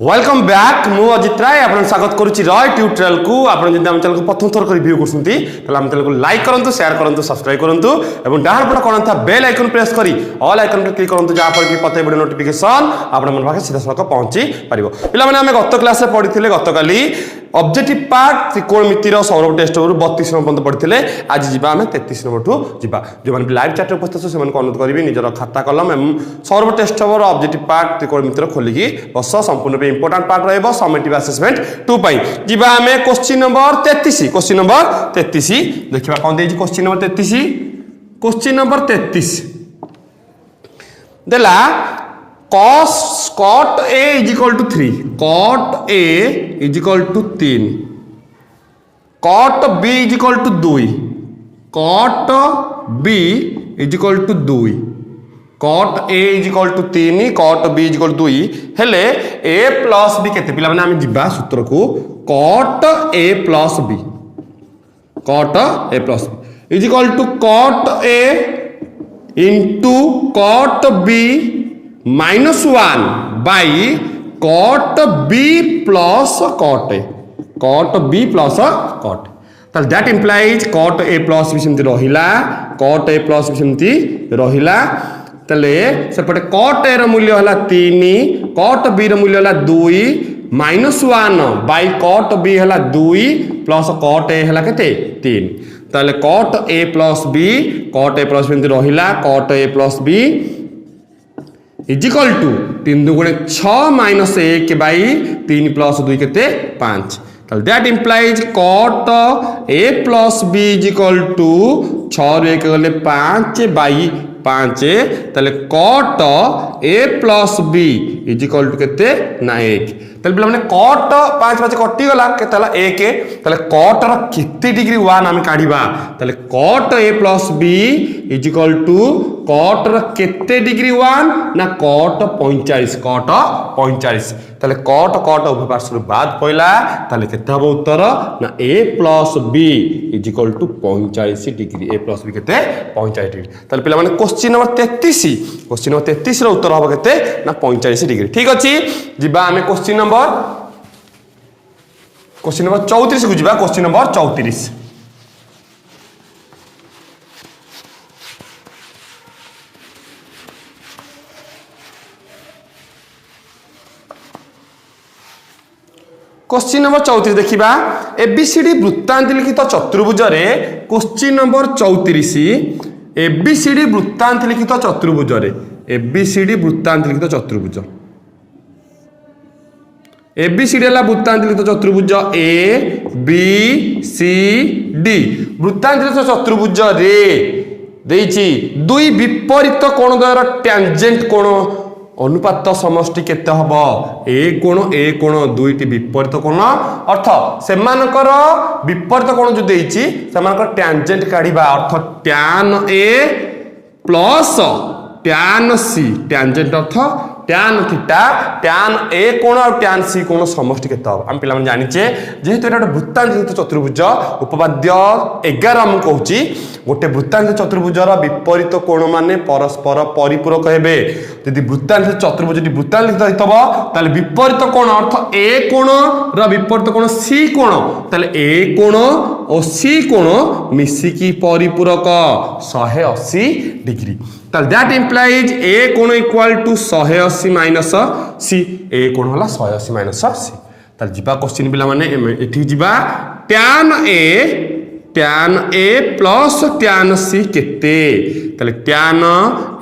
Welcome back मु अजित राय आपन स्वागत करूची रॉय ट्यूटोरियल को आपन जदि हम चैनल को प्रथम थर रिव्यू करसुंती तले हम चैनल को लाइक करंतु शेयर करंतु सब्सक्राइब करंतु एवं डाहर पट कोन था बेल आइकन प्रेस करी ऑल आइकन पर क्लिक करंतु जा पर कि पते बडे नोटिफिकेशन आपन मन पाखे सीधा सलक पहुंची परिबो। पिला माने हम गत क्लास रे पढिथिले गत काली ऑब्जेक्टिव पार्ट त्रिकोणमितिर सौरभ टेस्ट 32 नंबर पर्यंत पढ़िथिले। आज जीवा हमें 33 नंबर ठू जीवा जो माने लाइव चैट उपस्थित से मन को अनुरोध करिवि निजर खाता कलम एवं सौरभ टेस्ट और ऑब्जेक्टिव पार्ट त्रिकोणमितिर खोलिकी बस संपूर्ण पे इंपोर्टेंट पार्ट रहइबो समेटिव असेसमेंट 2 पई जीवा हमें क्वेश्चन नंबर 33 देखिबा कोन देजी क्वेश्चन नंबर 33 क्वेश्चन नंबर 33 देला cot A is equal to 3 cot A is equal to 3 cot B is equal to 2 cot B is equal to 2 cot A is equal to 3 cot B is equal to 2 हेले A plus B केते पिला माने हम जिबा सूत्र को cot A plus B cot A plus B is equal to cot A into cot B -1 by cot B plus cot A cot B plus cot ताल that implies cot A plus B सेमती रहिला cot A plus B सेमती रहिला ताले सेपटे cot A रो मूल्य हला 3 cot B रो मूल्य हला 2 -1 by cot B हला 2 plus cot A हला केते 3 ताले cot A plus B सेमती रहिला cot A plus B is equal to 3 दुगुणे 6 माइनस 1 बाई 3 प्लस 2 केते 5 ताल that implies cot A plus B is equal to 6 रे 1 गले 5 बाई 5 ताले cot A plus B is equal to केते ना 1 ताले पिला माने cot 5 5 कटि गला केते हला 1 ताले cot रो केते डिग्री 1 हम काढिबा ताले cot A plus B is equal to cot रो केते डिग्री 1 ना cot 45 ताले cot उभय पार्श्व बाद पइला ताले केते हबो उत्तर ना A plus B is equal to 45 degree A plus B केते 45 डिग्री ताले पिला माने क्वेश्चन नंबर 33 रो उत्तर हबो केते ना 45 डिग्री। ठीक अछि जिबा हमें क्वेश्चन नंबर 34 को जिबा क्वेश्चन नंबर 34 क्वेश्चन नंबर 34 देखिबा एबीसीडी वृत्तांत लिखित चतुर्भुज रे क्वेश्चन नंबर 34 एबीसीडी वृत्तांत लिखित चतुर्भुज रे एबीसीडी वृत्तांत लिखित चतुर्भुज एबीसीडी हला वृत्तांत लिखित चतुर्भुज ए बी सी डी वृत्तांत लिखित चतुर्भुज रे देइची दुई विपरीत कोण द्वयर टैंजेंट कोण अनुपात समष्टि केते हबो ए कोण दुईटी विपरीत कोण अर्थ सेमानकर विपरीत कोण जो देइची सेमानकर टैंजेंट काढिबा अर्थ tan A plus tan C tangent अर्थ tan थीटा tan A कोण और tan C कोण समष्टि केते हबो हम पिला मन जानिचे जेहेतु एटा वृत्तांत लिखित चतुर्भुज उपपाद्य 11 हम कहूची गोटे वृत्तांत चतुर्भुजर विपरीत कोण माने परस्पर परिपूरक हेबे यदि वृत्तांत चतुर्भुज यदि वृत्तांत लिखित हितबो ताले विपरीत कोण अर्थ A कोण र विपरीत कोण C कोण ताले A कोण और C कोण मिसिकी परिपूरक 180 डिग्री ताले दैट इंप्लाइज A कोण equal to 180 minus C A कोण होला 180 माइनस C ताले जिबा क्वेश्चन पिला माने एठी जिबा tan A plus tan C केते ताले tan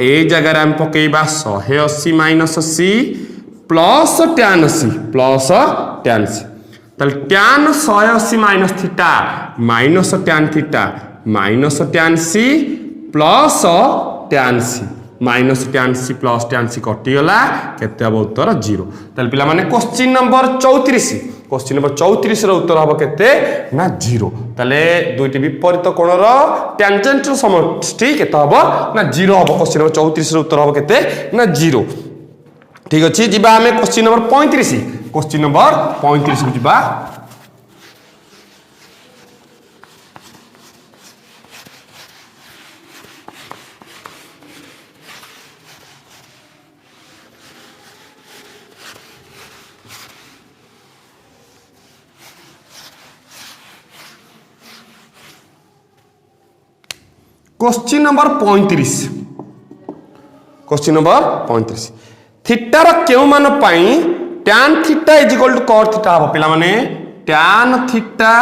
A जगह हम पकेइबा 180 minus C plus tan C ताले tan 180 minus theta minus tan C plus tan C minus tan C plus tan C कटि गला केते हबो उत्तर 0 ताले पिला माने क्वेश्चन नंबर 34 रो उत्तर हबो केते ना 0 ताले दुईटी विपरीत कोणर टैंजेंट रो समष्टि केते हबो ना 0 हबो क्वेश्चन नंबर 34 रो उत्तर हबो केते ना 0। ठीक अछि जिबा हमें क्वेश्चन नंबर 35 को जिबा क्वेश्चन नंबर 35 क्वेश्चन नंबर 35 थीटार केउ मान पाई tan theta is equal to cot theta हम पिला माने tan theta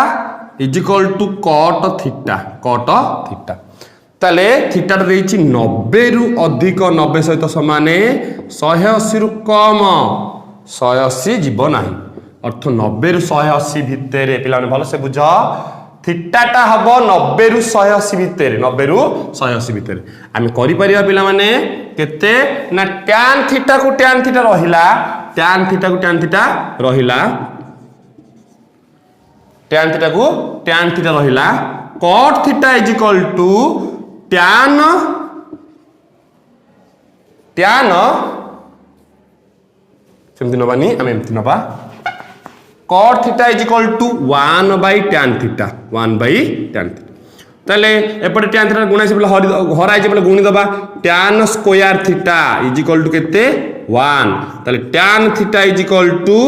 is equal to cot theta ताले थीटा देछि 90 रु अधिक 90 सहित समान 180 रु कम 180 जीव नाही अर्थ 90 रु 180 भितर पिला माने भलो से बुझ थीटाटा हम 90 रु 180 भितर 90 रु 180 भितर आम करि परिया पिला माने केते ना tan थीटा रहिला tan थीटा रहिला tan थीटा रहिला cot theta is equal to tan सेमति नबानी आम एमति नबा cot theta is equal to 1 by tan theta ताले एपटे tan थीटा गुणा से हरा जे बोले गुणी दबा tan square theta is equal to केते 1 ताले tan theta is equal to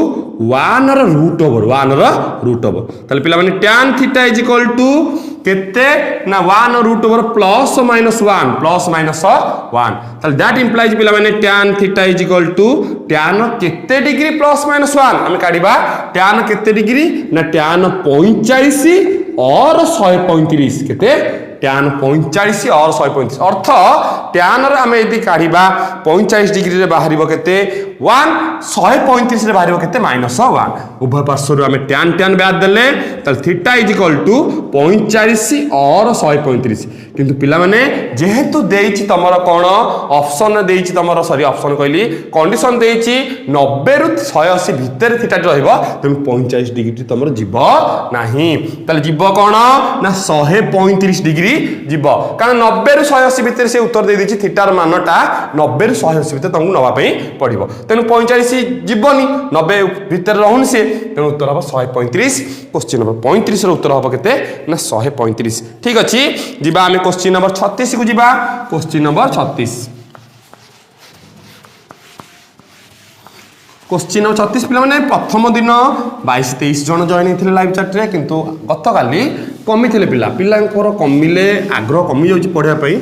1 ର रूट ओवर ताले पिला माने tan theta is equal to केते ना 1 रूट ओवर प्लस माइनस 1 ताले दैट इंप्लाइज पिला माने tan theta is equal to tan केते डिग्री प्लस माइनस 1 हम काढिबा tan केते डिग्री ना tan 45 और 135 केते tan 45 और 135 अर्थ tan रे हम यदि काढिबा 45 डिग्री रे बाहरिबो केते 1 135 रे बाहरिबो केते -1 उभय पार्श्व रे हम tan ब्याद देले त थीटा इज इक्वल टू 45 और 135 किंतु पिला माने जेहेतु देइछि तमरो कोन ऑप्शन देइछि तमरो सॉरी ऑप्शन कहली कंडीशन देइछि 90 रु 180 भितर थीटा रहइबो त 45 डिग्री तमरो जीव नाही तले जीव कोन ना 135 डिग्री जीव कारण 90 रु 180 भितर से उत्तर दे दिछि थीटार मानटा 90 रु 180 भितर तमु नवा पई पड़िबो तेनु 45 जीवनी 90 भितर रहउन से तेनु उत्तर हबो 135 क्वेश्चन नंबर 35 रो उत्तर हबो केते ना 135 ठीक अछि जीवा हम क्वेश्चन नंबर 36 को जीवा क्वेश्चन नंबर 36 क्वेश्चन नंबर 36 पिला माने प्रथम दिन 22 23 जन जॉइन हेथिले लाइव चैट रे किंतु गत काली कमी थिले पिलांकर कमिले आग्रह कमी जाउची पढिया पई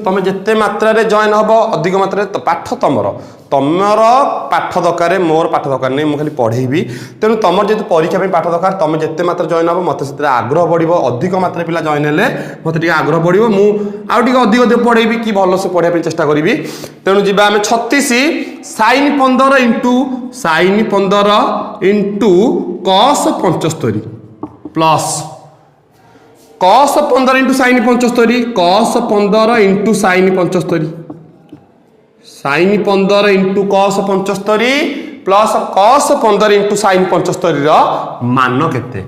तमे जत्ते मात्रा रे जॉइन हबो अधिक मात्रा रे पाठ तमर पाठ दरकार मोर पाठ दरकार नहीं खाली पढ़ेबी तेणु तुम जेतु परीक्षा पाठ दरकार तुम जिते मात्रा जॉइन हम मत से आग्रह बढ़ो अधिक मात्रा पिला जॉइन हेले मत आग्रह बढ़ो मुझे अधिक पढ़ेबी कि भल से पढ़ाई चेष्टा करी तेणु जी आम 36 sin 15 into cos 75 plus cos 15 into sin 75 cos 15 into sin 75 sin 15 into cos 75 plus cos 15 into sin 75 मान केते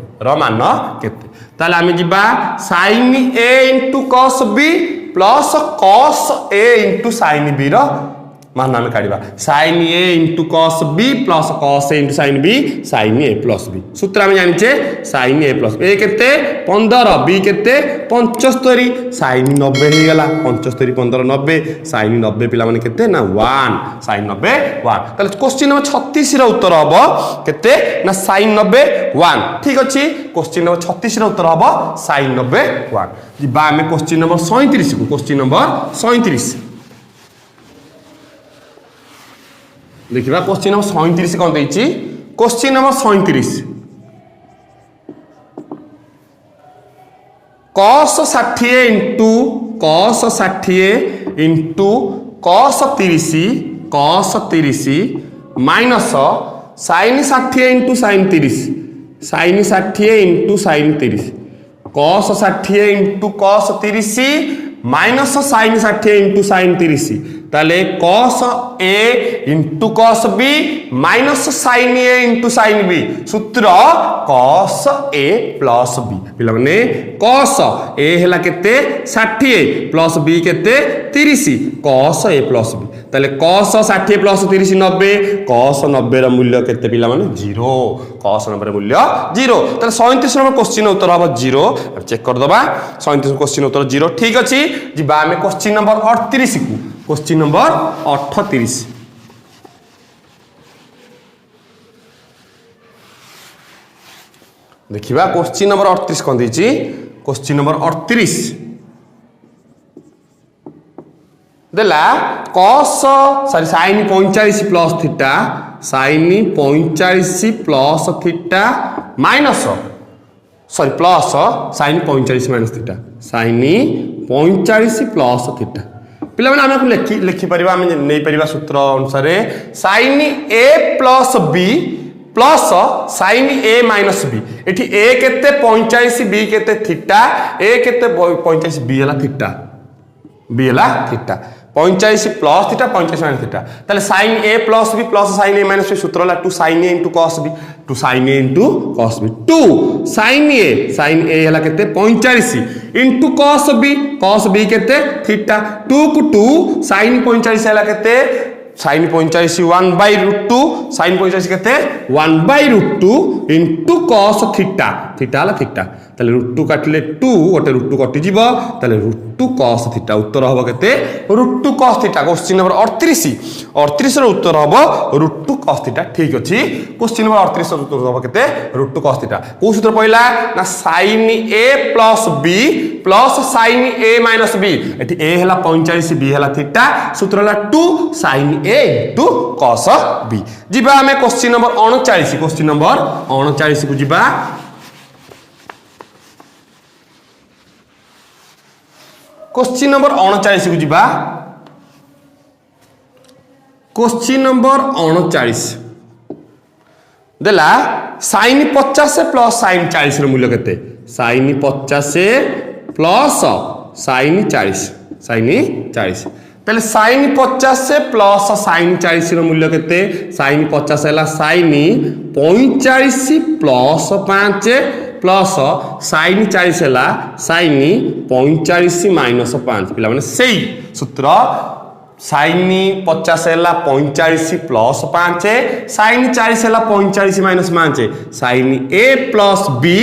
ताले आमे जिबा sin a into cos b plus cos a into sin b रो मान आमे काढिबा sin a into cos b plus cos a into sin b sin a plus b सूत्र आमे जानिचे sin a plus a केते 15 b केते 75 sin 90 हे गला 75 15 90 sin 90 पिला माने केते ना 1 sin 90 1 ताले क्वेश्चन नंबर 36 रो उत्तर हबो केते ना sin 90 1 ठीक अछि क्वेश्चन नंबर 36 रो उत्तर हबो sin 90 1 जिबा आमे क्वेश्चन नंबर 37 को क्वेश्चन नंबर 37 देखिबा क्वेश्चन नंबर 37 कोन देछि question number 37 cos 60 into cos 60 into cos 30 minus sin 60 into sin 30 sin 60 into sin 30 cos 60 into cos 30 minus sin 60 into sin 30 ताले cos a into cos b minus sin a into sin b सूत्र cos a plus b पिला माने cos a हैला केते 60 plus b केते 30 cos a plus b ताले cos 60 plus 30 90 cos 90 ର मूल्य केते पिला माने 0 cos 90 ର मूल्य 0 ताले 37 नंबर क्वेश्चन उत्तर हबो 0 चेक कर दबा 37 क्वेश्चन उत्तर 0 ठीक अछि जिबा हमें क्वेश्चन नंबर 38 को क्वेश्चन नंबर 38 देखिबा क्वेश्चन नंबर 38 कोन देछि क्वेश्चन नंबर 38 देला कस sorry sin 45 plus theta sin 45 plus theta minus sorry plus sin 45 minus theta sin 45 plus theta पिला माने आमे लिखि परिबा आमे नै परिबा सूत्र अनुसार sin a plus b plus sin a minus b एठी a केते 45 b केते थीटा a केते 45 b हला थीटा b हला theta 45 plus theta 45 minus theta ताले sin a plus b plus sin a minus b सूत्र हला 2 sin a into cos b 2 sin a into cos b 2 sin a हला केते 45 into cos b केते theta 2 को 2 sin 45 हला केते sin 45 1/√2 sin 45 केते 1/√2 into cos थीटा थीटा हला थीटा ताले √2 काटले 2 गोटे √2 कटि जीवो ताले √2 cos थीटा उत्तर हबो केते √2 cos थीटा क्वेश्चन नंबर 38 रो उत्तर हबो √2 cos थीटा ठीक अछि क्वेश्चन नंबर 38 रो उत्तर हबो केते √2 cos थीटा को सूत्र पहिला ना sin a plus b plus sin a minus b एठी a हला 45 b हला थीटा सूत्र हला 2 sin a into cos b जिबा हमें क्वेश्चन नंबर 39 को जिबा क्वेश्चन नंबर 39 को जिबा क्वेश्चन नंबर 39 देला sin 50 प्लस sin 40 रो मूल्य केते sin 50 प्लस sin 40 ताले sin 50 प्लस sin 40 रो मूल्य केते sin 50 हला sin 45 प्लस 5 प्लस sin 40 हला sin 45 माइनस 5 पिला माने सेही सूत्र sin 50 हला 45 प्लस 5 sin 40 हला 45 minus 5 sin a plus b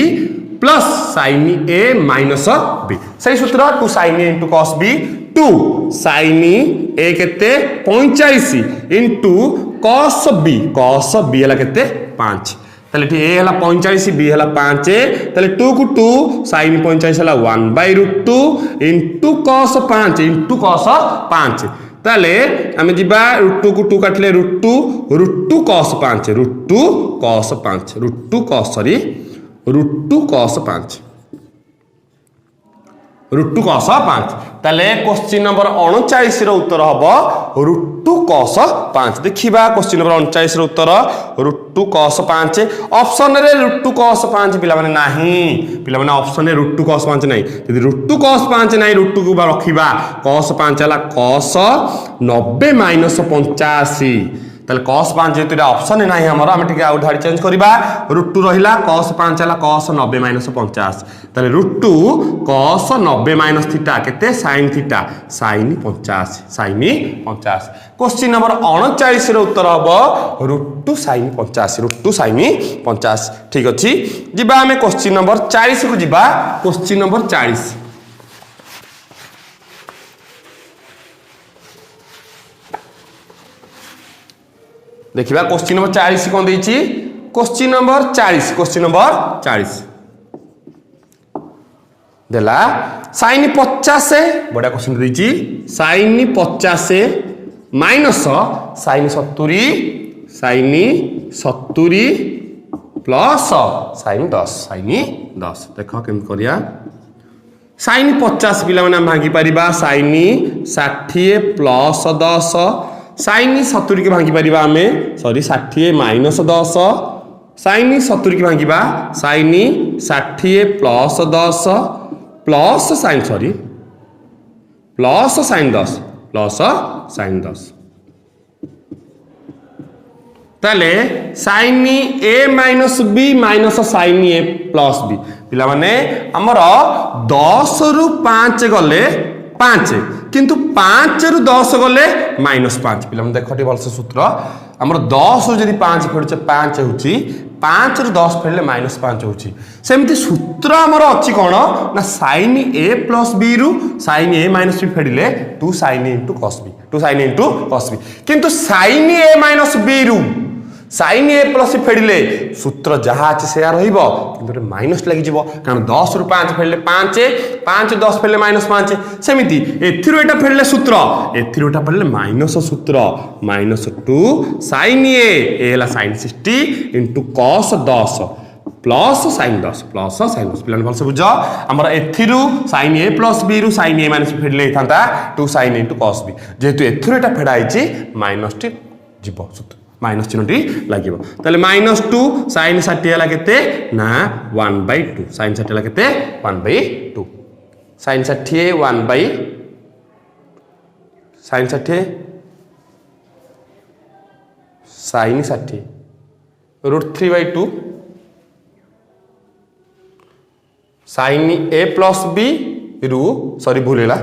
plus sin a minus b सही सूत्र 2 sin a into cos b 2 sin a केते 45 into cos b हला केते 5 ताले ए हला 45 b हला 5 ताले 2 को 2 sin 45 हला 1/√2 into cos 5 into cos 5 ताले हमें जिबा √2 को 2 काटले √2 cos 5 √2 cos 5 √2 cos 5 ताले क्वेश्चन नंबर 39 रो उत्तर हबो √2 cos 5 देखिबा क्वेश्चन नंबर 39 रो उत्तर √2 cos 5 ऑप्शन रे √2 cos 5 पिला माने नाही पिला माने ऑप्शन रे √2 cos 5 नाही यदि √2 cos 5 नाही √2 को रखिबा cos 5 हला cos 90 माइनस 85 ताले cos 5 जेतु ऑप्शन नाही हमर हम ठीक आउ धाडी चेंज करबा √2 रहिला cos 5 हला cos 90 माइनस 50 ताले √2 cos 90 माइनस थीटा केते sin theta sin 50 question number 39 रो उत्तर हबो √2 sin 50 ठीक अछि जिबा हमें क्वेश्चन नंबर 40 को जिबा क्वेश्चन नंबर 40 देखिबा क्वेश्चन नंबर 40 कोन देछि क्वेश्चन नंबर 40 देला sin 50 बड़ा क्वेश्चन देछि sin 50 माइनस sin 70 प्लस sin 10 देखो केम करिया sin 50 पिला माने भागी परिबा sin 60 प्लस 10 sin 70 के भागी परिबा हमें सॉरी 60 माइनस 10 sin 70 के भागीबा sin 60 plus 10 plus sin sorry plus sin 10 ताले sin a minus b minus sin a plus b पिला माने हमर 10 रु 5 गले 5 किंतु 5 रु 10 गले -5 पिला माने देखो टी भलसे सूत्र हमर 10 रु जदी 5 फेडचे 5 होची 5 रु 10 फेडले -5 होची सेमति सूत्र हमर अछि कोन ना sin a प्लस b रु sin a minus b फेडिले 2 sin a into cos b 2 sin a into cos b किंतु sin a माइनस b रु साइन ए प्लस फेड़े सूत्र जहाँ अच्छे से रही माइनस लगी कारण 10 रु 5 फेड़े 5 5 10 फेड़े -5 सेमती एटा फेड़े सूत्र एटा फेड़े माइनस सूत्र -2 sine A sine 60 into cos 10 plus sine 10 पिलाने भलसे बुझ आमर एथिरु साइन ए प्लस बी रु साइन ए माइनस फेड़े था 2 साइन इंटू cos बी जेहेतु एटा फेड़ाई माइनस टी जीव सूत्र माइनस चिन्हटी लगे -2 साइन 60 है केते ना 1/2 साइन 60 है केते 1/2 sine 60 sine 60 sine 60 √3/2 sine A plus B रु सॉरी भूल है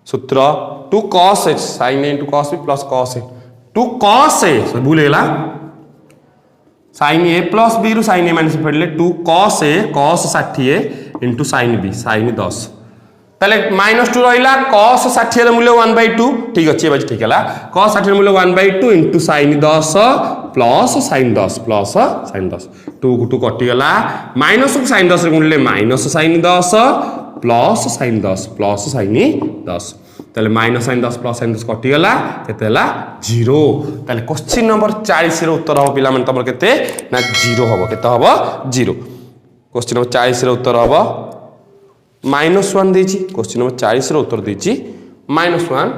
सूत्र 2 cos h sine A into cos B plus cos A 2 cos A भूलेगा साइन ए प्लस बी रु साइन ए माइनस फेड़े 2 cos A cos 60 into sine B sine 10 ताले -2 रहा cos 60 मूल्य 1/2 ठीक अच्छे बाजी ठीक है cos 60 मूल्य 1/2 इंटू साइन 10 प्लस साइन 10 2 को 2 कटिगला माइनस को साइन 10 गुणिले माइनस साइन 10 प्लस साइन 10 ताले माइनस साइन 10 प्लस साइन 10 कटिगला केते 0 ताले क्वेश्चन नंबर 40 रो उत्तर हो पिला मन तमर केते ना 0 हबो केते हबो 0 क्वेश्चन नंबर 40 रो उत्तर हबो -1 देछि क्वेश्चन नंबर 40 रो उत्तर देछि -1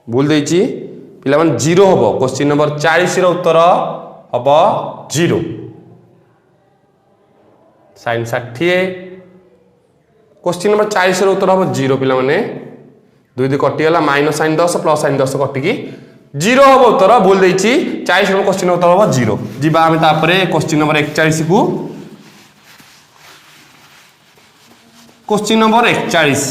भूल देछि पिला मन 0 हबो क्वेश्चन नंबर 40 रो उत्तर हबो 0 साइन 60 क्वेश्चन नंबर 40 रो उत्तर हम 0 पिला माने 2 कटिगला माइनस साइन 10 प्लस साइन 10 कटिकी 0 हम उत्तर भूल देछि 40 नंबर क्वेश्चन उत्तर हम 0 जीवा हम तापरे क्वेश्चन नंबर 41 को क्वेश्चन नंबर 41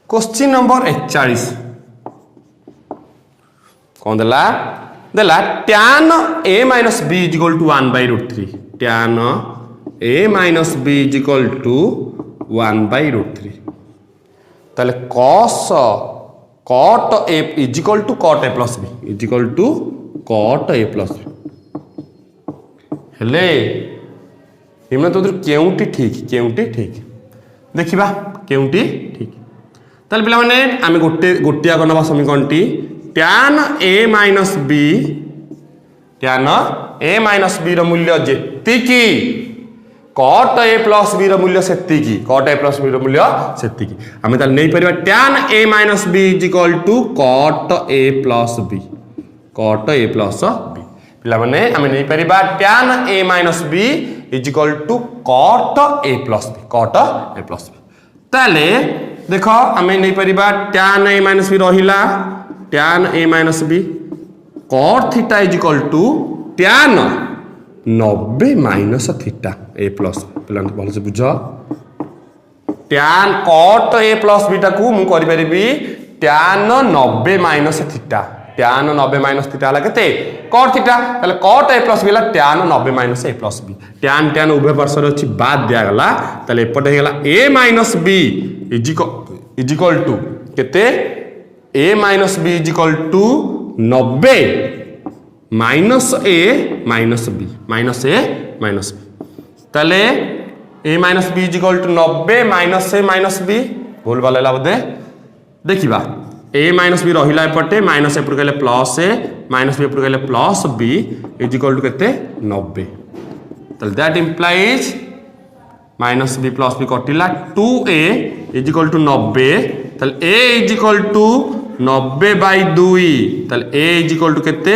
क्वेश्चन नंबर 41 कौन देला tan a minus b is equal to 1/√3 tan a minus b is equal to 1/√3 ताले cot a is equal to cot a plus b is equal to cot a plus b हेले इमने तो केउटी ठीक देखिबा केउटी ठीक ताले पिला माने आमे गोटे आग नबा समीकरणटी tan a minus b रो मूल्य जेतिकी cot a plus b रो मूल्य सेतिकी cot a plus b रो मूल्य सेतिकी आमे ताल नै परिबा tan a minus b is equal to cot a plus b पिला माने आमे नै परिबा tan a minus b is equal to cot a plus b ताले देखो आमे नै परिबा tan a minus b रहिला tan a minus b cot theta is equal to tan 90 minus theta a plus पिला भल से बुझ tan cot a plus b टाकू मु करि परिबी tan 90 minus theta tan 90 minus theta हला केते cot theta ताले cot a plus b हला tan 90 minus a plus b tan उभय पार्श्व रे अछि बाद दिया गला ताले एपटे हे गला a minus b is equal to केते a minus b is equal to 90 minus a minus b ताले a minus b is equal to 90 minus a minus b भूल वाला बोधे देखिबा a minus b रहिला एपटे माइनस एपट कहले प्लस a माइनस b एपट कहले plus b is equal to केते 90 ताले that implies minus b plus b कटिला 2a is equal to 90 ताले a is equal to 90/2 ताले a is equal to केते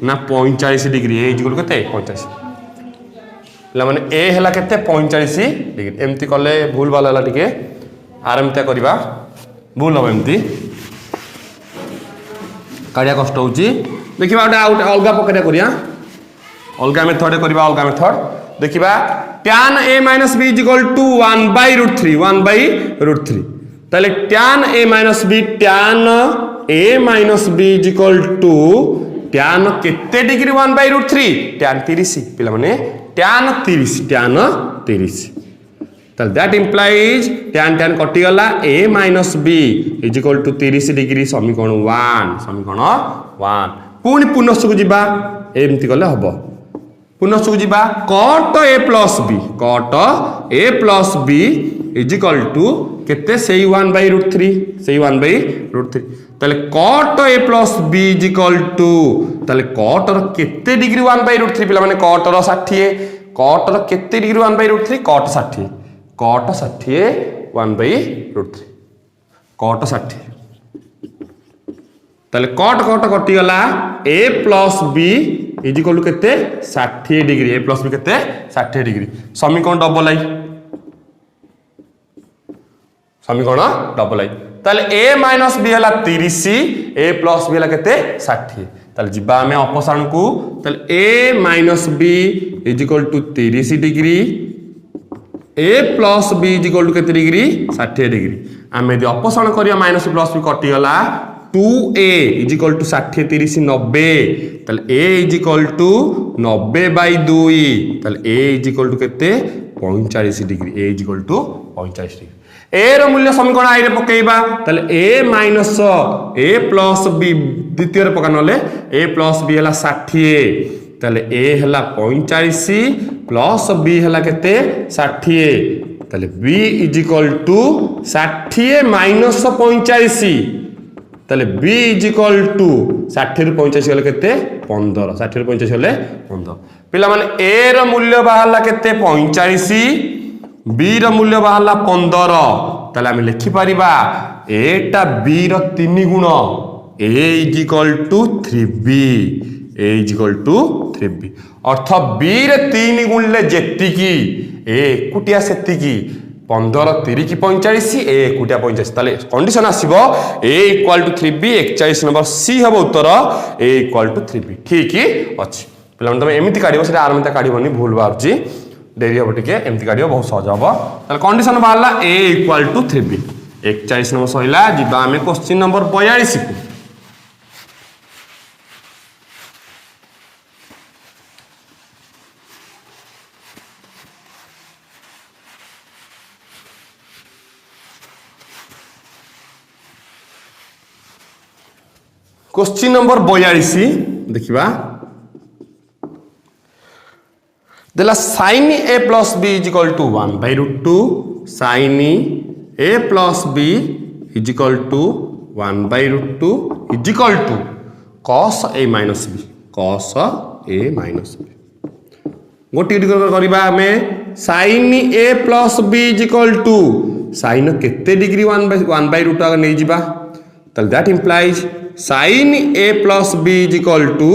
ना 45 degree a is equal to केते 45 ला माने a हला केते 45 डिग्री एमती कले भूल वाला हला टिके आरमता करबा भूल हो एमती काडिया कष्ट होची देखिबा अलगा पकड़िया करिया अलगा मेथड करबा अलगा मेथड देखिबा tan a minus b is equal to 1/√3 ताले tan a minus b tan a minus b is equal to tan केते डिग्री 1/√3 tan 30 पिला माने tan 30 ताले दैट इंप्लाइज tan tan कटि गला a minus b is equal to 30 degree समीकरण 1 पुणी पुनश्च को जीवा एमती कले हबो पुनश्च को जीवा cot a plus b is equal to केते सेही 1/√3 सेही 1/√3 ताले cot a plus b is equal to ताले cot रो केते डिग्री 1/√3 पिला माने cot रो 60 cot रो केते डिग्री 1/√3 cot 60 cot 60 1/√3 cot 60 ताले cot कटि गला a plus b is equal to केते 60 डिग्री a प्लस b केते 60 डिग्री समीकरण डबल आई ताले a माइनस b हला 30 a प्लस b हला केते 60 ताले जिबा हमें अपसारण को ताले a minus b is equal to 30 degree a plus b is equal to केते डिग्री 60 डिग्री आमे यदि अपसारण करिया माइनस प्लस b कटि गला 2a इज इक्वल टू 60 30 90 ताले a इज इक्वल टू 90/2 ताले a इज इक्वल टू केते 45 degree a is equal to 45 degree a रो मूल्य समीकरण आई रे पकेइबा ताले a minus a plus b द्वितीय रे पका नले a प्लस b हला 60 ताले a हला 45 प्लस b हला केते 60 ताले b is equal to 60 minus 45 ताले b इज इक्वल टू 60 रु 45 गले केते 15 60 रु 45 गले 15 पिला माने a रो मूल्य बाहला केते 45 b रो मूल्य बाहला 15 ताले हम लिखि परिबा a टा b रो 3 गुण a is equal to 3b a is equal to 3b अर्थ b रे 3 गुण ले जेति की a कुटिया सेति की 15 3 की 45 a कुटिया 45 ताले कंडीशन आसीबो a equal to 3b 41 number सी हबो उत्तर a इक्वल टू 3b ठीक अछि पिला तमे एमिति काढिबो से आरमता काढिबोनी भूल बारची डेरी हम टिके एमती काढियो बहुत सहज हम ताले कंडीशन बाहरला a equal to 3b 41 number सहिला जिबा हमें क्वेश्चन नंबर 42 को क्वेश्चन नंबर 42 देखिबा देला sin a plus b is equal to 1/√2 sin a plus b is equal to 1/√2 is equal to cos a minus b गोटी करिबा हमें sin a plus b is equal to sin केते degree 1/√2 अगर नै जिबा तल that implies sin a plus b is equal to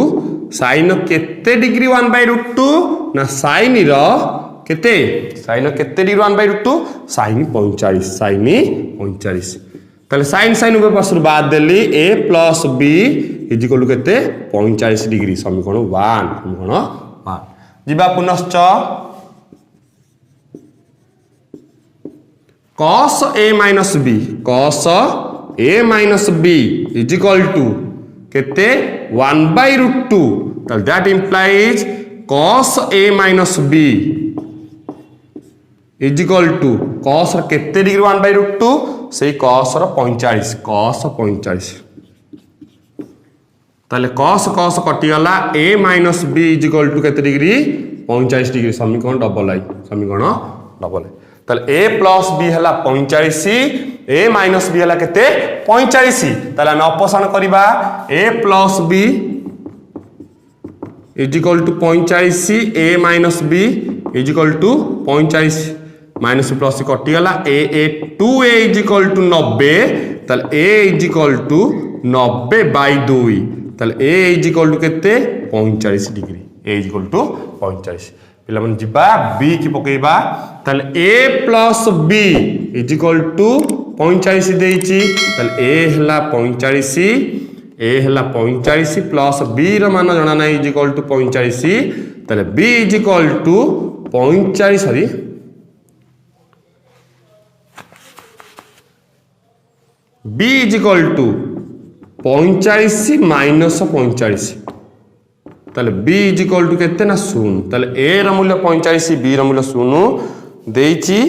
sin केते degree 1/√2 ना sin रो केते डिग्री 1/√2 sin 45 ताले sin ऊपर पासर बाद देली a plus b is equal to केते 45 डिग्री समीकरण 1 जिबा पुनश्च cos a minus b is equal to केते 1/√2 ताले that implies cos a minus b is equal to cos केते डिग्री 1/√2 से cos रो 45 ताले cos कटि गला a minus b is equal to केते डिग्री 45 डिग्री समीकरण डबल आई ताले a प्लस b हला 45 a माइनस b हला केते 45 ताले हम अपसारण करिबा a plus b is equal to 45 a minus b is equal to 45 minus plus कटि गला a 2a is equal to 90 ताले a इज इक्वल टू 90/2 ताले a इज इक्वल टू केते 45 degree a is equal to 45 पिला मन जिबा b की पकेइबा ताले a plus b is equal to 45 देइची ताले a हला 45 प्लस b रो मान जणा नै इज इक्वल टू 45 ताले b is equal to 45 sorry b is equal to 45 minus 45 ताले b इज इक्वल टू केते ना 0 ताले a रो मूल्य 45 b रो मूल्य 0 देइची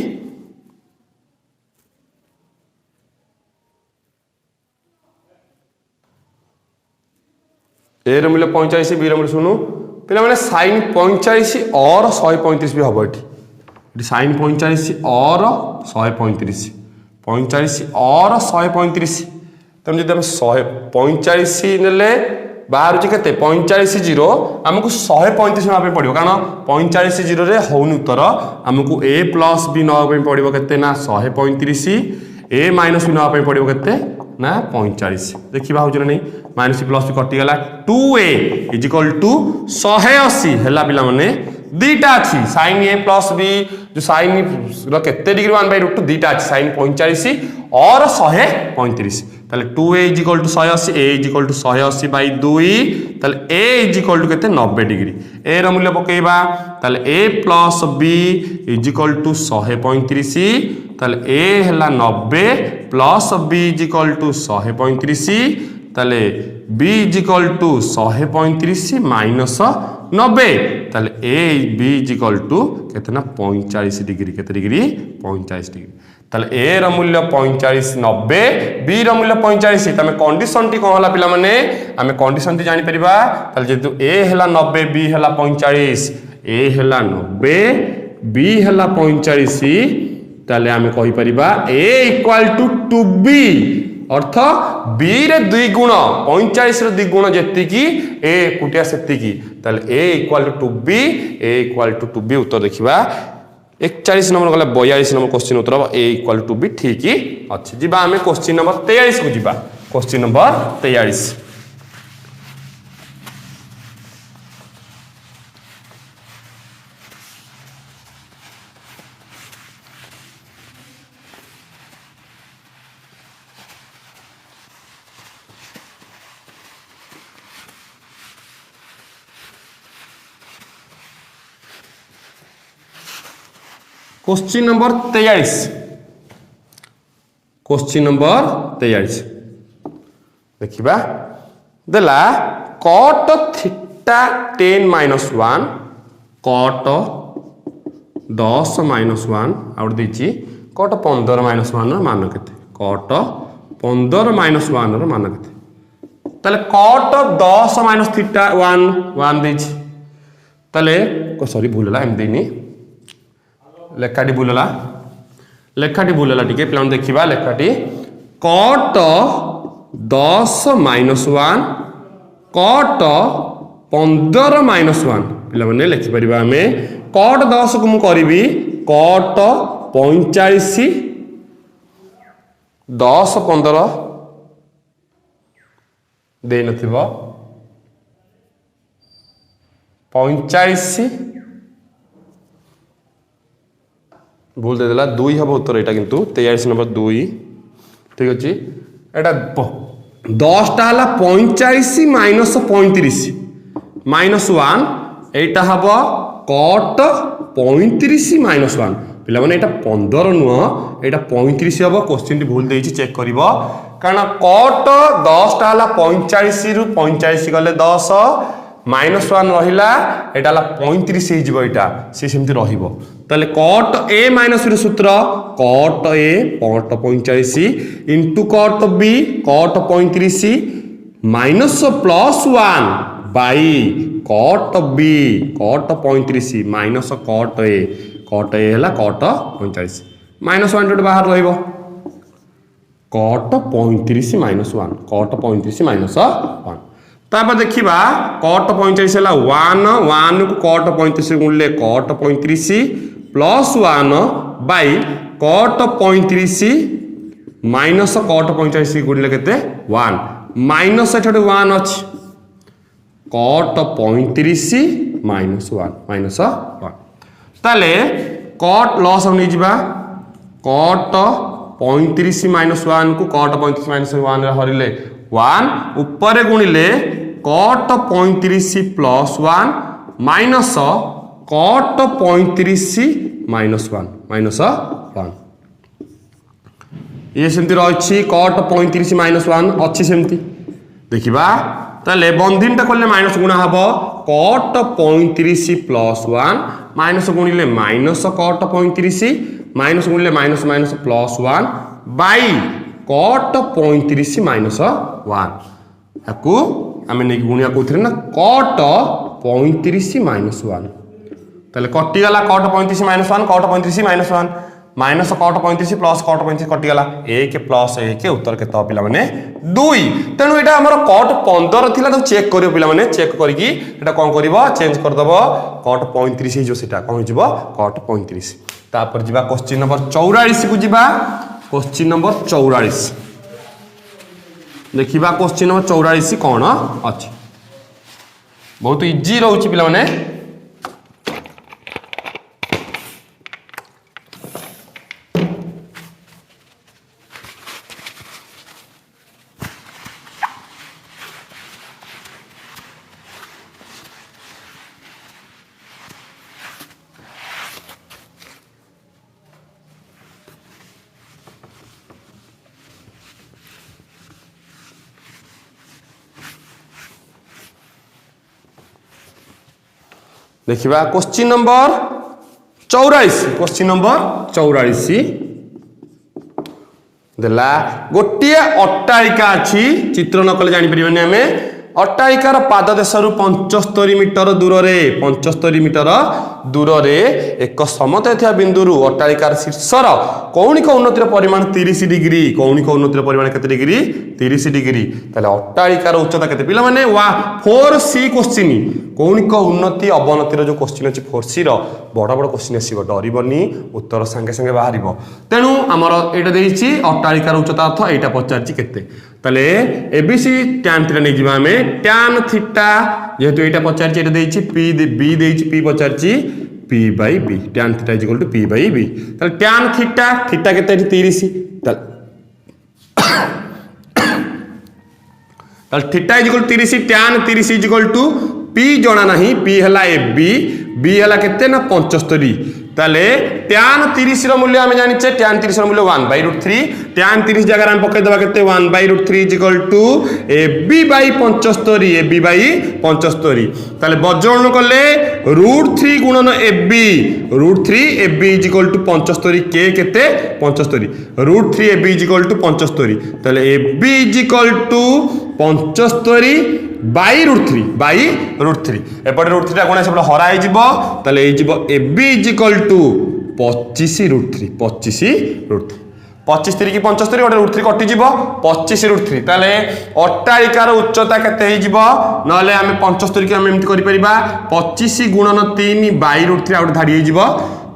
ए रो मूल्य 45 बी रो मूल्य सुनु पिला माने sin 45 और 135 भी हबो एठी sin 45 और 135 45 और 135 तम जदि हम 145 नेले बाहर जे केते 45 जीरो हमकु 135 ना पे पड़ियो कारण 45 जीरो रे होउनी उत्तर हमकु a प्लस b ना पे पड़ियो केते ना 135 a माइनस b ना पे पड़ियो केते ना 45 देखिबा हो जने नहीं माइनस प्लस भी कटि गला 2a इज इक्वल टू 180 हैला पिला माने दीटा अछि sin a प्लस b जो sin रो केते डिग्री 1/√2 दीटा अछि sin 45 और 135 ताले 2a is equal to 180 a is equal to 180 by 2 ताले a इज इक्वल टू केते 90 डिग्री a रो मूल्य पकेबा ताले a plus b is equal to 135 ताले a हैला 90 plus b is equal to 135 ताले b is equal to 135 minus 90 ताले a b is equal to केतना 45 डिग्री केते डिग्री 45 डिग्री ताले a रो मूल्य 45 90 b रो मूल्य 45 तमे कंडीशन टी कोन हला पिला माने हमें कंडीशन टी जानि परिबा ताले जेतु a हला 90 b हला 45 a हला 90 b हला 45 ताले हमें कहि परिबा a इक्वल टू 2b अर्थ b रे 2 गुण 45 रे 2 गुण जेति की a कुटिया सेति की ताले a equal to 2b a equal to 2b उत्तर देखिबा 41 नंबर गला 42 नंबर क्वेश्चन उत्तर a इक्वल टू b ठीक ही अछि जिबा हमें क्वेश्चन नंबर 43 को जिबा question number 43 question number 43 question number 43 देखिबा देला cot theta 10 minus 1 cot 10 minus 1 आउट देछि cot 15 माइनस 1 ର मान केते cot 15 माइनस 1 ର मान केते ताले cot 10 माइनस थीटा 1 देछि ताले सॉरी भूलला एम देनी लेखाटी भूलला टिके प्लान देखिबा लेखाटी cot 10 माइनस 1 cot 15 माइनस 1 पिला माने लिखि परिबा हमें cot 10 को मु करबी cot 45 10 15 दे नथिबो 45 भूल दे देला 2 हबो उत्तर एटा किंतु 43 नंबर 2 ठीक अछि एटा 10 टा हला 45 माइनस 35 माइनस 1 एटा हबो cot 35 माइनस 1 पिला माने एटा 15 नुह एटा 35 हबो क्वेश्चन टी भूल देछि चेक करिवो कारण cot 10 टा हला 45 रु 45 गले 10 माइनस 1 रहिला एटा ला 35 हे जिवो एटा से सेमति रहिबो ताले cot a माइनस रो सूत्र cot a cot 45 into cot b cot 35 minus plus 1 by cot b cot 35 minus cot a हला cot 45 माइनस 1 बाहर रहिबो cot 35 माइनस 1 cot 35 माइनस 1 तापर देखिबा cot 45 हला 1 को cot 35 गुणले cot 35 plus 1 by cot 35 minus cot 45 गुणले केते 1 माइनस एठे 1 अछि cot 35 माइनस 1 ताले cot लॉस हम नै जिबा cot 35 माइनस 1 को cot 35 माइनस 1 रे हरिले 1 ऊपर गुणिले cot 35 plus 1 minus cot 35 minus 1 ये सेमती रही cot 35 माइनस 1 अच्छी सेमती देखिबा ताले बंधिनटा करले माइनस गुणा हबो cot 35 प्लस 1 माइनस गुणिले माइनस cot 35 माइनस गुणिले minus minus plus 1 by cot 35 minus 1 याकू आम नहीं गुणिया कौन ना कट 35 माइनस 1 ताले कटिगला cot 35 minus 1 cot 35 minus 1 minus cot 35 plus cot 35 कटिगला 1 प्लस 1 उत्तर के पिला माने 2 तेणु यहाँ आम कट 15 थिला तो चेक करियो पिला माने चेक करके एटा कोन करबो चेंज कर दबो कट 35 जो सेटा कोन होइबो कट 35 तापर जिबा क्वेश्चन नंबर 44 को जिबा क्वेश्चन नंबर 44 देखिबा क्वेश्चन नंबर 44 कोन अछि बहुत इजी रहउची पिला माने देखिबा क्वेश्चन नंबर 44 क्वेश्चन नंबर 44 देला गोटिए अट्टालिका अछि चित्र नकले जानि परिबने हमें अट्टालिकार पाद देशरु 75 मीटर दूर रे 75 मीटर दूर रे एक समतल थिया बिंदुरु अट्टालिकार शीर्षर कौणिक उन्नतिर परिमाण 30 डिग्री कौणिक उन्नतिर परिमाण केते डिग्री 30 डिग्री ताले अट्टालिकार उच्चता केते पिला माने 4C क्वेश्चन कौणिक उन्नति अवनतिर जो क्वेश्चन अछि 4C रो बड़ बड़ क्वेश्चन आसीबो डरिबनी उत्तर संगे संगे बाहरिबो तेनु हमर एटा देइछि अट्टालिकार उच्चता अर्थ एटा पचारछि केते ताले एबीसी tan थीटा नै जिबा हमें tan थीटा जेहेतु एटा पचारछि एटा देइछि p b देइछि p पचारछि p by b tan theta is equal to p by b ताले tan थीटा थीटा केते 30 ताले theta is equal 30 tan 30 is equal to p जणा नाही p हला b b हला केते ना 75 ताले tan 30 रो मूल्य हम जानिचे tan 30 रो मूल्य 1/√3 tan 30 जगह हम पके दबा केते 1/√3 is equal to ab/75 ab/75 ताले बजण करले √3 गुणन ab √3 ab is equal to 75 k केते 75 √3 ab इज इक्वल टू 75 ताले ab इज इक्वल टू 75 /√3 एपटे √3 टा कोन सब हरा हे जिवो ताले हे जिवो ab इज इक्वल टू 25 √3 25 3 की 75 ओटे √3 कटि जिवो 25 √3 ताले अट्टालिकार उच्चता केते हे जिवो नले हम 75 की हम एमति करि परिबा 25 गुणन 3 /√3 आउट धाडी हे जिवो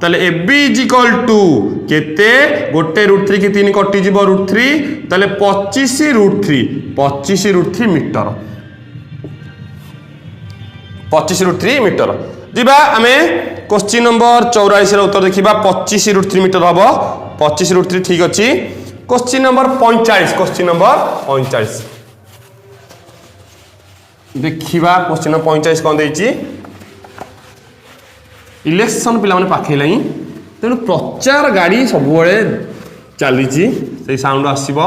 ताले ab इज इक्वल टू केते गोटे √3 की 3 कटि जिवो √3 ताले 25 √3 मीटर 25 √3 मीटर जिबा हमें क्वेश्चन नंबर 44 रो उत्तर देखिबा 25 √3 मीटर हबो 25 √3 ठीक अछि क्वेश्चन नंबर 45 देखिबा क्वेश्चन नंबर 45 कोन देछि इलेक्शन पिला माने पाखे लाई तेनु प्रचार गाड़ी सब बळे चली छी से साउंड आसीबो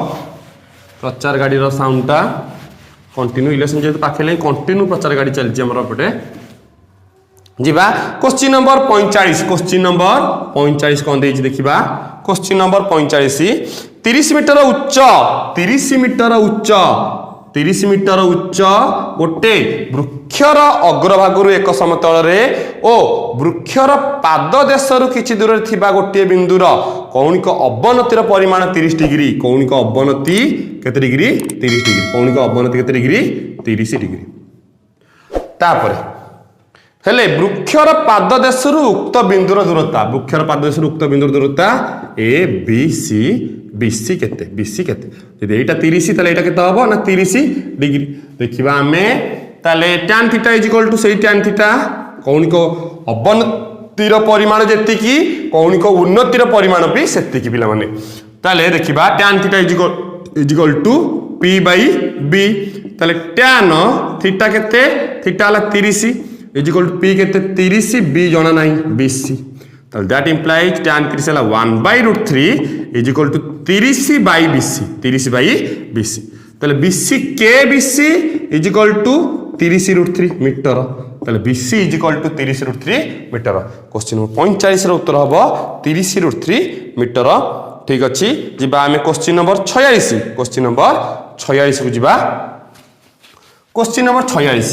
प्रचार गाड़ी रो साउंडटा कंटिन्यू इलेक्शन जेत पाखे लाई कंटिन्यू प्रचार गाड़ी चलछि हमर पटे जिबा क्वेश्चन नंबर 45 कोन देछि देखिबा क्वेश्चन नंबर 45 30 मीटर उच्च गोटे वृक्षर अग्रभागरु एक समतल रे ओ वृक्षर पाद देशरु किछि दूर रे थिबा गोटे बिंदुर कौणिक अवनतिर परिमाण 30 डिग्री कौणिक अवनति केते डिग्री 30 डिग्री कौणिक अवनति केते डिग्री 30 डिग्री तापर हेले वृक्षर पाद देशरु उक्त बिंदुर दूरता वृक्षर पाद देशरु उक्त बिंदुर दूरता ए बी सी बीसी केते यदि एटा 30 ताले एटा केते हबो ना 30 डिग्री देखिबा हमें ताले tan theta is equal to सेही tan थीटा कौणिक अवनतिर परिमाण जेति की कौणिक उन्नतिर परिमाण भी सेति की पिला माने ताले देखिबा tan theta is equal to p by b ताले tan थीटा केते थीटा हला 30 इज इक्वल टू p केते 30 b जणा नाही 20 ताले दैट इंप्लाइज tan 30 हला 1/√3 इज इक्वल टू 30 by 20 ताले 20 k 20 is equal to 30 √3 metre ताले 20 is equal to 30 √3 metre question number 45 रो उत्तर हबो 30 √3 मीटर ठीक अछि जिबा हमें क्वेश्चन नंबर 46 को जिबा क्वेश्चन नंबर 46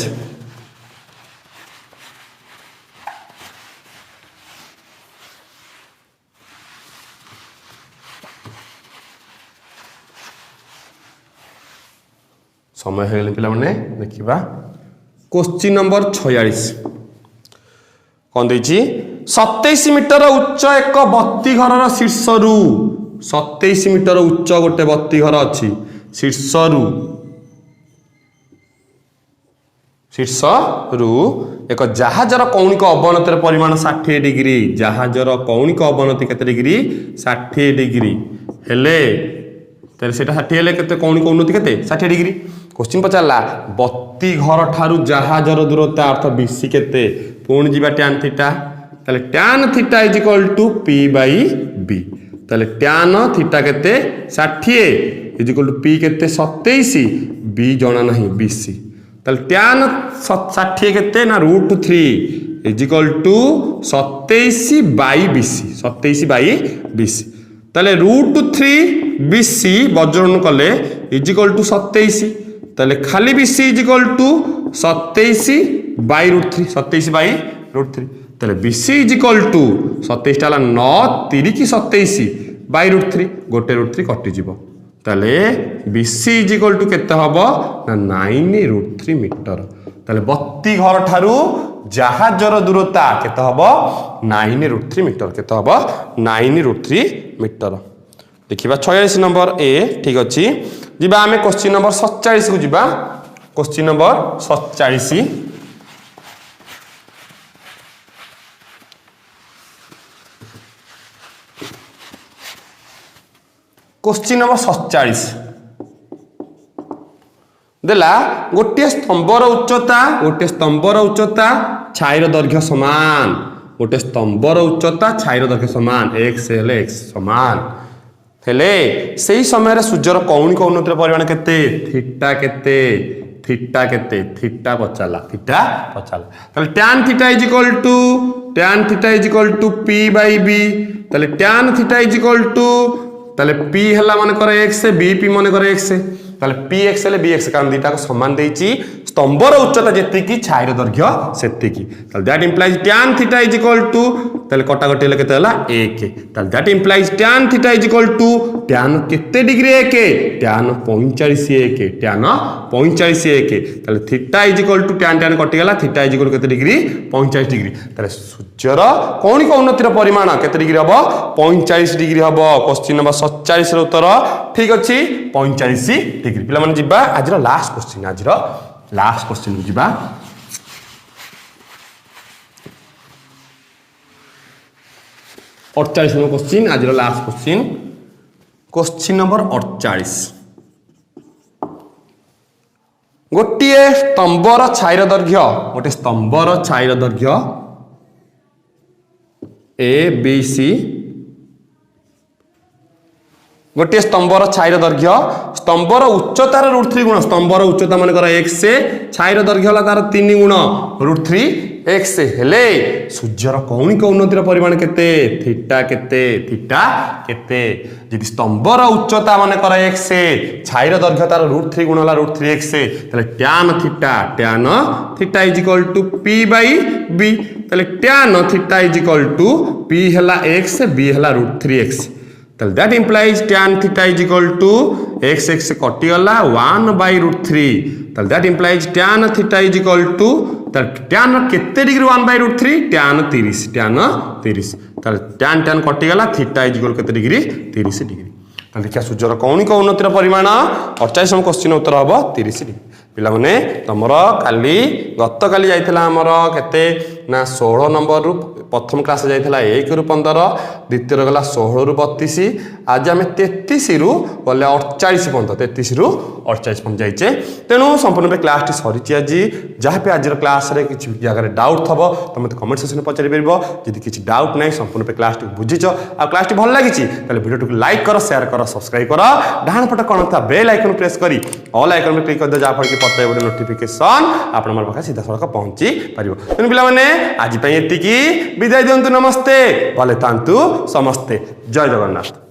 समय हो पिला माने देखिबा क्वेश्चन नंबर 46 कौन देछि 27 मीटर उच्च एक बत्ती घर शीर्ष रु 27 मीटर उच्च गोटे बत्ती घर अच्छी शीर्ष रु एक जहाजर कौणिक अवनतिर परिमाण 60 डिग्री जहाजर कौणिक अवनति केते डिग्री 60 डिग्री हेले तेरे सेटा 60 हेले केते कौणिक उन्नति केते 60 डिग्री क्वेश्चन पचारला बत्ती घर ठारू जहाजर दूरता अर्थ बीसी केते पुणी जीवा tan थीटा ताले tan theta is equal to p by b ताले tan थीटा केते 60 इज इक्वल टू p केते 27 b जणा नहीं बीसी ताले tan 60 केते ना √3 is equal to 27 by BC 27 by BC ताले √3 बीसी वज्रण कले इज इक्वल टू 27 ताले खाली BC is equal to 27 by √3 27 by √3 ताले बीसी इज इक्वल टू 27 टाला 9 3 की 27 बाय √3 गोटे √3 कटि जीवो ताले बीसी इज इक्वल टू केते हबो ना 9 √3 मीटर ताले बत्ती घर ठारू जहाजर दूरता केते हबो 9 √3 मीटर केते हबो 9 √3 मीटर देखिबा 46 नंबर ए ठीक अछि जिबा आमे क्वेश्चन नंबर 47 को जिबा क्वेश्चन नंबर 47 क्वेश्चन नंबर 47 देला गोटे स्तंभर उच्चता छाईर दैर्घ्य समान गोटे स्तंभर उच्चता छाईर दैर्घ्य समान x हेले x समान हेले सही समय सूर्यर कौणिक उन्नतिर परिमाण केते थीटा पचाला ताले tan theta is equal to p by b ताले tan theta is equal to ताले p हला माने करे x b p माने करे x ताले px हेले bx कारण दुटा को समान देछि स्तंभर उच्चता जेति की छाईर दैर्घ्य सेति की ताले that implies tan theta is equal to ताले कटाकटी हेले केते हला 1 ताले that implies tan theta is equal to tan केते डिग्री 1 tan 45 1 tan 45 1 ताले theta is equal to tan कटि गला थीटा इज इक्वल केते डिग्री 45 डिग्री ताले सूर्यर कौणिक उन्नतिर परिमाण केते डिग्री हबो 45 डिग्री हबो क्वेश्चन नंबर 47 रो उत्तर ठीक अछि 45 डिग्री पिला माने जिबा आजरो लास्ट क्वेश्चन जिबा 48 नंबर क्वेश्चन आजरो लास्ट क्वेश्चन नंबर 48 गोटे स्तंभर छाईर दैर्घ्य ए बी सी गोटे स्तंभर छाईर दैर्घ्य स्तंभर उच्चतार √3 गुण स्तंभर उच्चता माने कर x से छाईर दैर्घ्य हला तार 3 गुण √3 x हेले सूर्यर कौणिक उन्नतिर परिमाण केते थीटा केते यदि स्तंभर उच्चता माने कर x से छाईर दैर्घ्य तार √3 गुण हला √3 x ताले tan theta is equal to p by b ताले tan theta is equal to p हला x b हला √3 x ताले that implies tan theta is equal to x कटि गला 1 बाय √3 ताले that implies tan theta is equal to tan केते degree 1 by √3 tan 30 ताले tan कटि गला थीटा इज इक्वल केते डिग्री 30 डिग्री ताले देखिया सूर्यर कौणिक उन्नतिर परिमाण 48 नंबर क्वेश्चन उत्तर हबो 30 डिग्री पिला माने तमरो काली गत काली जाइथिला हमरो केते ना 16 नंबर रु प्रथम क्लास जाइथिला 1 रु 15 द्वितीय रो गला 16 रु 32 आज आमे 33 रु गले 48 पर्यंत 33 रु 48 पर्यंत जाइचे तेनु संपूर्ण क्लास टी सरिची आज जहा पे आज क्लास रे किछि जगह डाउट थबो त मते कमेंट सेक्शन में पचारि परबो जदि किछि डाउट नै संपूर्ण क्लास टी बुझिचो आ क्लास टी भल लागिछि तले वीडियो टू लाइक करो शेयर करो सब्सक्राइब करो डाहन पट कोन था बेल आइकन प्रेस करी ऑल आइकन में क्लिक कर दे जा फड़ के पते बडे नोटिफिकेशन आपण हमर पाखा सीधा सड़क पहुंची परिबो तेनु पिला माने आज पई एति की विदाय दियंतु नमस्ते भले तांतु समस्ते जय जगन्नाथ।